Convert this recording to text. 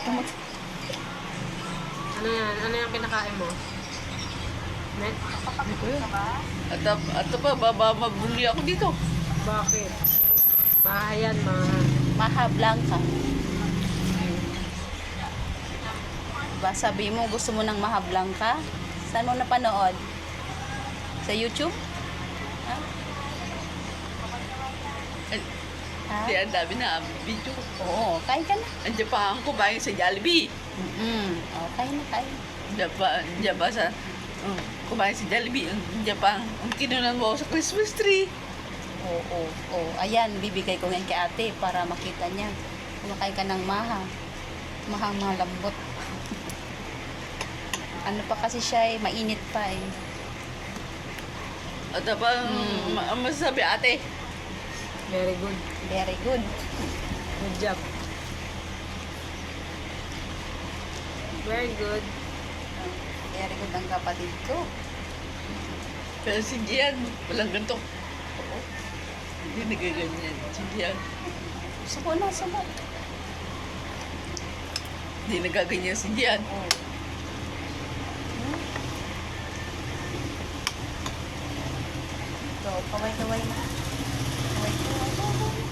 Ano yan? Ano yung kinakain mo? Net? At pa, mabuli ako dito. Bakit? Mahayan, maha. Maha Blanca. Diba, sabi mo gusto mo ng Maha Blanca? Saan mo napanood? Sa YouTube? Ha? Ha? Di, ang dami na video. Oo, kain ka na. Andiyan pa ang kumain sa Jollibee. Oh, kain na, kain. Andiyan pa sa kumain sa Jollibee. Andiyan pa ang kinunan mo sa Christmas tree. Oo. Ayan, bibigay ko ngayon kay ate para makita niya. Kumakain ka ng maha. Mahang malambot. Ano pa kasi siya mainit pa eh. At pa, ang masasabi ate. Very good. Very good. Good job. Very good. Very good ang kapatid ko. Pero si Gian, walang ganito. Hindi nagaganyan. Si Gian, Suko na, suko. hindi nagaganyan si Gian. So, kaway-kaway na. Kaway-kaway.